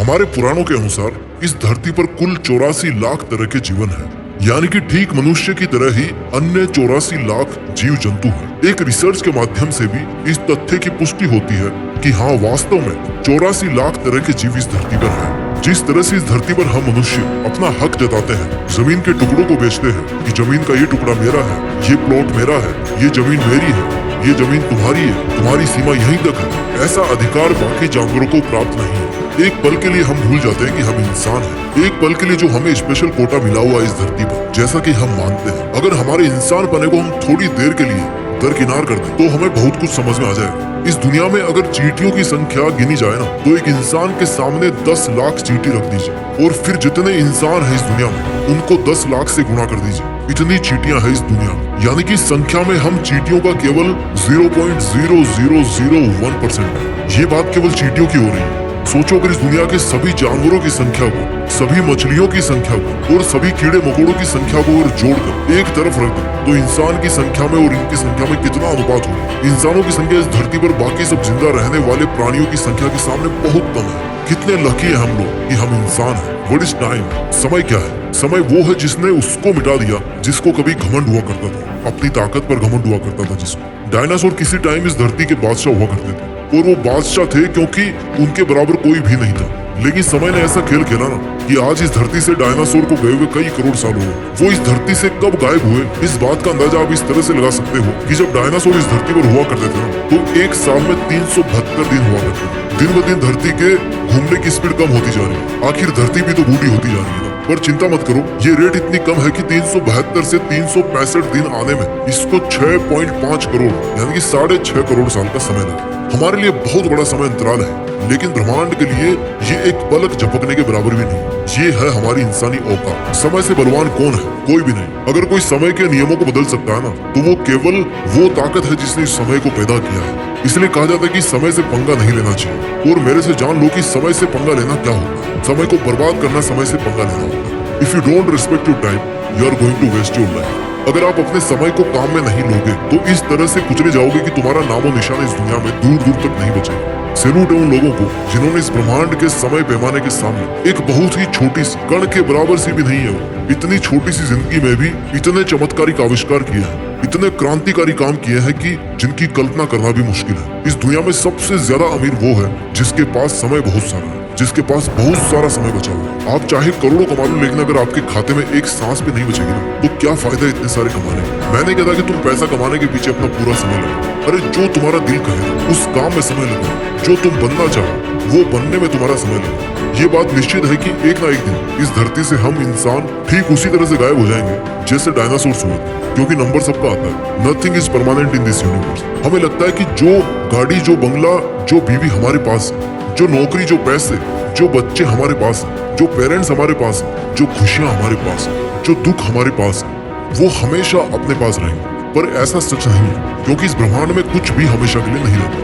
हमारे पुराणों के अनुसार इस धरती पर कुल 84 लाख तरह के जीवन है, यानी कि ठीक मनुष्य की तरह ही अन्य 84 लाख जीव जंतु हैं। एक रिसर्च के माध्यम से भी इस तथ्य की पुष्टि होती है कि हाँ, वास्तव में 84 लाख तरह के जीव इस धरती पर हैं। जिस तरह से इस धरती पर हम मनुष्य अपना हक जताते हैं, जमीन के टुकड़ों को बेचते हैं कि जमीन का ये टुकड़ा मेरा है, ये प्लॉट मेरा है, ये जमीन मेरी है, ये जमीन तुम्हारी है, तुम्हारी सीमा यहीं तक है, ऐसा अधिकार बाकी जानवरों को प्राप्त नहीं है। एक पल के लिए हम भूल जाते हैं कि हम इंसान हैं। एक पल के लिए जो हमें स्पेशल कोटा मिला हुआ है इस धरती पर, जैसा कि हम मानते हैं, अगर हमारे इंसान पने को हम थोड़ी देर के लिए दरकिनार कर दें तो हमें बहुत कुछ समझ में आ जाएगा। इस दुनिया में अगर चींटियों की संख्या गिनी जाए ना, तो एक इंसान के सामने 10 लाख चींटी रख दीजिए और फिर जितने इंसान है इस दुनिया में उनको 10 लाख से गुणा कर दीजिए। इतनी चींटियां हैं इस दुनिया में, यानी कि संख्या में हम चींटियों का केवल 0.0001% है। ये बात केवल चींटियों की हो रही है। सोचो अगर इस दुनिया के सभी जानवरों की संख्या को, सभी मछलियों की संख्या को और सभी कीड़े मकोड़ों की संख्या को अगर जोड़कर एक तरफ रख दो तो इंसान की संख्या में और इनकी संख्या में कितना अनुपात होगा। इंसानों की संख्या इस धरती पर बाकी सब जिंदा रहने वाले प्राणियों की संख्या के सामने बहुत कम है। कितने लकी है हम लोग कि हम इंसान हैं। What is time? समय क्या है? समय वो है जिसने उसको मिटा दिया जिसको कभी घमंड हुआ करता था, अपनी ताकत पर घमंड हुआ करता था जिसको। डायनासोर किसी टाइम इस धरती के बादशाह हुआ करते थे और वो बादशाह थे क्योंकि उनके बराबर कोई भी नहीं था। लेकिन समय ने ऐसा खेल खेला ना कि आज इस धरती से डायनासोर को गए हुए कई करोड़ साल हुए। वो इस धरती से कब गायब हुए, इस बात का अंदाजा आप इस तरह से लगा सकते हो कि जब डायनासोर इस धरती पर हुआ करते थे ना, तो एक साल में 372 दिन हुआ करते थे। दिन ब दिन धरती के घूमने की स्पीड कम होती जा रही है। आखिर धरती भी तो बूढ़ी होती जा रही है ना। पर चिंता मत करो, ये रेट इतनी कम है कि 372 से 365 दिन आने में इसको 6.5 करोड़ यानी कि 6.5 करोड़ साल का समय लगा। हमारे लिए बहुत बड़ा समय अंतराल है, लेकिन ब्रह्मांड के लिए ये एक पलक झपकने के बराबर भी नहीं। ये है हमारी इंसानी औकात। समय से बलवान कौन है? कोई भी नहीं। अगर कोई समय के नियमों को बदल सकता है ना, तो वो केवल वो ताकत है जिसने इस समय को पैदा किया है। इसलिए कहा जाता है कि समय से पंगा नहीं लेना चाहिए। और मेरे से जान लो कि समय से पंगा लेना क्या होता है। समय को बर्बाद करना समय से पंगा लेना होता है। If you don't respect your time, you are going to waste your life. अगर आप अपने समय को काम में नहीं लोगे तो इस तरह से कुचले जाओगे कि तुम्हारा नामो निशान इस दुनिया में दूर दूर तक नहीं बचेगा। सैल्यूट है उन लोगों को जिन्होंने इस ब्रह्मांड के समय पैमाने के सामने एक बहुत ही छोटी सी कण के बराबर सी भी नहीं है वो, इतनी छोटी सी जिंदगी में भी इतने चमत्कारिक आविष्कार किए हैं, इतने क्रांतिकारी काम किए हैं कि जिनकी कल्पना करना भी मुश्किल है। इस दुनिया में सबसे ज्यादा अमीर वो है जिसके पास समय बहुत सारा है, जिसके पास बहुत सारा समय बचा हुआ है। आप चाहे करोड़ों कमा लो, लेकिन अगर आपके खाते में एक सांस भी नहीं बचेगी ना, तो क्या फायदा इतने सारे कमाने का। मैंने कहा था कि तुम पैसा कमाने के पीछे अपना पूरा समय लगाओ। अरे जो तुम्हारा दिल कहे उस काम में समय लगाओ। जो तुम बनना चाहो वो बनने में तुम्हारा समय लगाओ। ये बात निश्चित है कि एक ना एक दिन इस धरती से हम इंसान ठीक उसी तरह से गायब हो जाएंगे जैसे डायनासोर हुए थे, क्योंकि नंबर सबका आता है। Nothing is permanent in this universe. हमें लगता है कि जो गाड़ी, जो बंगला, जो बीवी हमारे पास है, जो नौकरी, जो पैसे, जो बच्चे हमारे पास हैं, जो पेरेंट्स हमारे पास हैं, जो खुशियां हमारे पास हैं, जो दुख हमारे पास है, वो हमेशा अपने पास रहेंगे। पर ऐसा सच नहीं है, क्योंकि इस ब्रह्मांड में कुछ भी हमेशा के लिए नहीं रहता।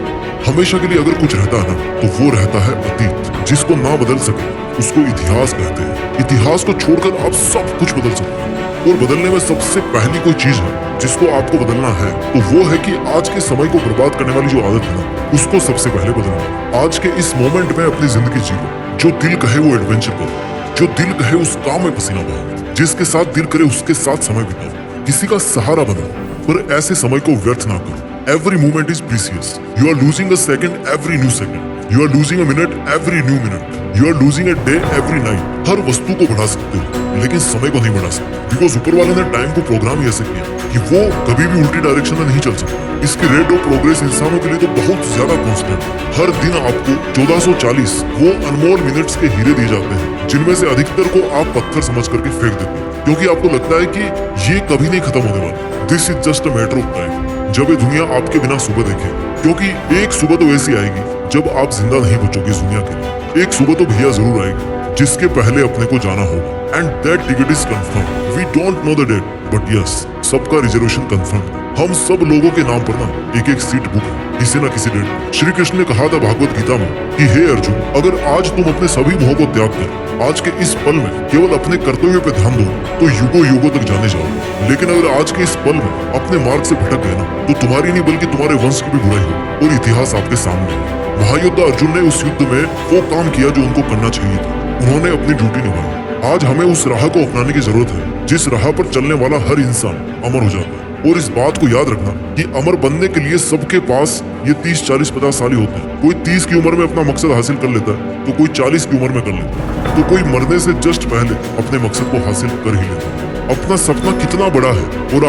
हमेशा के लिए अगर कुछ रहता है ना, तो वो रहता है अतीत, जिसको ना बदल सके उसको इतिहास कहते हैं। इतिहास को छोड़कर आप सब कुछ बदल सकते हैं, और बदलने में सबसे पहली कोई चीज है जिसको आपको बदलना है, तो वो है कि आज के समय को बर्बाद करने वाली जो आदत है ना, उसको सबसे पहले बदलना। आज के इस मोमेंट में अपनी जिंदगी जियो। जो दिल कहे वो एडवेंचर करो, जो दिल कहे उस काम में पसीना बहाओ, जिसके साथ दिल करे उसके साथ समय बिताओ, किसी का सहारा बनो, पर ऐसे समय को व्यर्थ ना करो। Every moment is precious. You are losing a second every new second. You are losing a minute every new minute. You are losing a day every night. हर वस्तु को बढ़ा सकते हो, लेकिन समय को नहीं बढ़ा सकते, बिकॉज ऊपर वाले ने टाइम को प्रोग्राम ही ऐसे किया कि वो कभी भी उल्टी डायरेक्शन में नहीं चल सकता। इसकी रेट ऑफ प्रोग्रेस इंसानों के लिए तो बहुत ज्यादा कॉन्स्टेंट है। हर दिन आपको 1440 वो अनमोल मिनट्स के हीरे दिए जाते हैं, जिनमें से अधिकतर को आप पत्थर समझ करके फेंक देते हैं, क्योंकि आपको लगता है कि ये कभी नहीं खत्म होने वाला। This is just a matter of time. जब ये दुनिया आपके बिना सुबह देखे, क्योंकि एक सुबह तो ऐसी आएगी जब आप जिंदा नहीं बचोगे इस दुनिया के लिए। एक सुबह तो भैया जरूर आएगी जिसके पहले अपने को जाना होगा, and that ticket is confirm. We don't know the date, but yes, सबका रिजर्वेशन कंफर्म। हम सब लोगों के नाम पर ना एक एक सीट बुक है किसी न किसी डेट। श्री कृष्ण ने कहा था भागवत गीता में कि हे अर्जुन, अगर आज तुम अपने सभी मोह को त्याग कर आज के इस पल में केवल अपने कर्तव्य पे ध्यान दो तो युगों युगों तक जाने जाओगे। लेकिन अगर आज के इस पल में अपने मार्ग से भटक गए ना, तो तुम्हारी नहीं बल्कि तुम्हारे वंश की भी बुराई हो और इतिहास आपके सामने है। महायोद्धा अर्जुन ने उस युद्ध में वो काम किया जो उनको करना चाहिए था। उन्होंने अपनी ड्यूटी निभाई। आज हमें उस राह को अपनाने की जरूरत है जिस राह पर चलने वाला हर इंसान अमर हो जाता है। और इस बात को याद रखना कि अमर बनने के लिए सबके पास ये 30, 40, 50 साल ही होते हैं। कोई 30 की उम्र में अपना मकसद हासिल कर लेता है तो कोई 40 की उम्र में कर लेता है, तो कोई मरने से जस्ट पहले अपने मकसद को हासिल कर ही लेता है। अपना सपना कितना बड़ा है और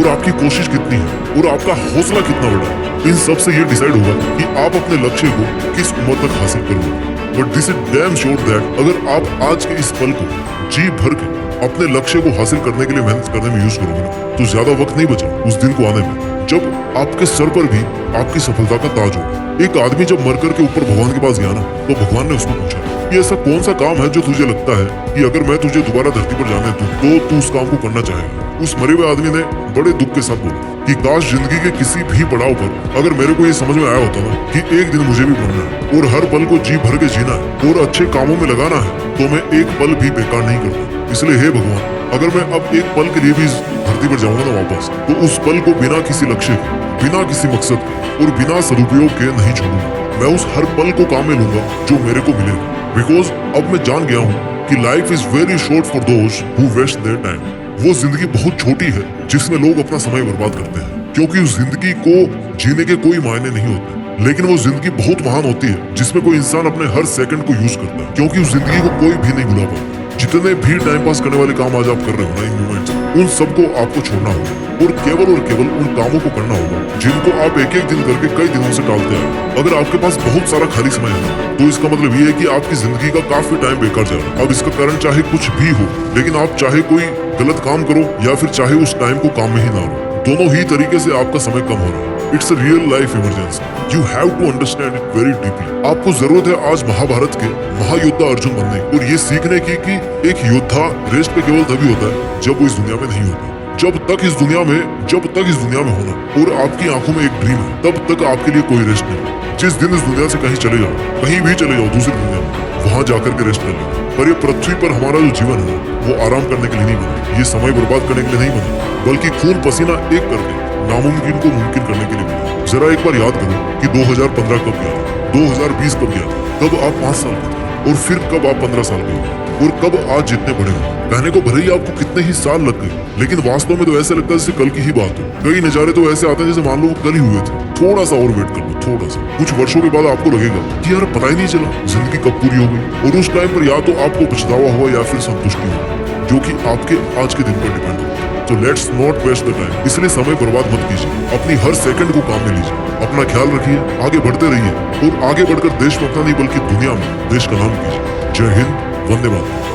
आपकी कोशिश कितनी है और आपका हौसला कितना बड़ा है, इन सब से ये डिसाइड होगा कि आप अपने लक्ष्य को किस उम्र तक हासिल करोगे। But this is damn sure that अगर आप आज के इस पल को जी भर के अपने लक्ष्य को हासिल करने के लिए मेहनत करने में यूज करोगे ना, तो ज्यादा वक्त नहीं बचा उस दिन को आने में जब आपके सर पर भी आपकी सफलता का ताज होगा। एक आदमी जब मरकर के ऊपर भगवान के पास गया ना, तो भगवान ने उसको पूछा कि ऐसा कौन सा काम है जो तुझे लगता है कि अगर मैं तुझे दोबारा धरती पर जाने दूं तो तू उस काम को करना चाहेगा। उस मरे हुए आदमी ने बड़े दुख के साथ बोला कि काश जिंदगी के किसी भी पड़ाव पर अगर मेरे को ये समझ में आया होता ना कि एक दिन मुझे भी मरना है और हर पल को जी भर के जीना है और अच्छे कामों में लगाना है, तो मैं एक पल भी बेकार नहीं करता। इसलिए हे भगवान, अगर मैं अब एक पल के लिए भी इस धरती पर जाऊंगा ना वापस, तो उस पल को बिना किसी लक्ष्य के, बिना किसी मकसद के और बिना सदुपयोग के नहीं छोड़ूंगा। मैं उस हर पल को काम में लूंगा जो मेरे को मिलेगा। बिकॉज अब मैं जान गया हूँ कि life is very short for those who waste their time. वो जिंदगी बहुत छोटी है जिसमें लोग अपना समय बर्बाद करते हैं, क्योंकि उस जिंदगी को जीने के कोई मायने नहीं होते। लेकिन वो जिंदगी बहुत महान होती है जिसमें कोई इंसान अपने हर सेकंड को यूज करता है, क्योंकि उस जिंदगी को कोई भी नहीं भुला पाता। जितने भी टाइम पास करने वाले काम आज आप कर रहे हो ना इन मोमेंट्स, उन सबको आपको छोड़ना होगा और केवल उन कामों को करना होगा जिनको आप एक एक दिन करके कई दिनों से टालते हैं। अगर आपके पास बहुत सारा खाली समय है तो इसका मतलब ये है कि आपकी जिंदगी का काफी टाइम बेकार जा रहा है। अब इसका कारण चाहे कुछ भी हो, लेकिन आप चाहे कोई गलत काम करो या फिर चाहे उस टाइम को काम में ही ना हो, दोनों ही तरीके से आपका समय कम हो रहा है। It's a real life emergency. You have to understand it very deeply. आपको जरूरत है आज महाभारत के महायोद्धा अर्जुन बनने और ये सीखने की कि एक योद्धा रेस्ट पे केवल तभी होता है जब वो इस दुनिया में नहीं होता। जब तक इस दुनिया में होना और आपकी आंखों में एक ड्रीम है, तब तक आपके लिए कोई रेस्ट नहीं। जिस दिन इस दुनिया से कहीं चले जाओ, कहीं भी चले जाओ दूसरी दुनिया में, वहां जाकर के रेस्ट कर लो। पर ये पृथ्वी पर हमारा जो जीवन है वो आराम करने के लिए नहीं बना, ये समय बर्बाद करने के लिए नहीं बना, बल्कि खून पसीना एक करके नामुमकिन को मुमकिन करने के लिए बना। जरा एक बार याद करो कि 2015 कब गया था, 2020 कब गया था, कब आप 5 साल के थे और फिर कब आप 15 साल के हो और कब आज जितने बड़े हो। कहने को भले ही आपको कितने ही साल लग गए, लेकिन वास्तव में तो ऐसे लगता है जैसे कल की ही बात हो। कई नजारे तो ऐसे आते हैं जैसे मान लो वो कल ही हुए थे। थोड़ा सा और वेट कर लो, थोड़ा सा, कुछ वर्षों के बाद आपको लगेगा कि यार पता ही नहीं चला जिंदगी कब पूरी हो गई। और उस टाइम पर या तो आपको पछतावा हुआ या फिर संतुष्टि हुई, जो कि आपके आज के दिन पर डिपेंड होता है। तो let's not waste the time. इसलिए समय बर्बाद मत कीजिए, अपनी हर सेकंड को काम में लीजिए, अपना ख्याल रखिए, आगे बढ़ते रहिए और आगे बढ़कर देश में अपना नहीं बल्कि दुनिया में देश का नाम कीजिए। जय हिंद, वंदे मातरम।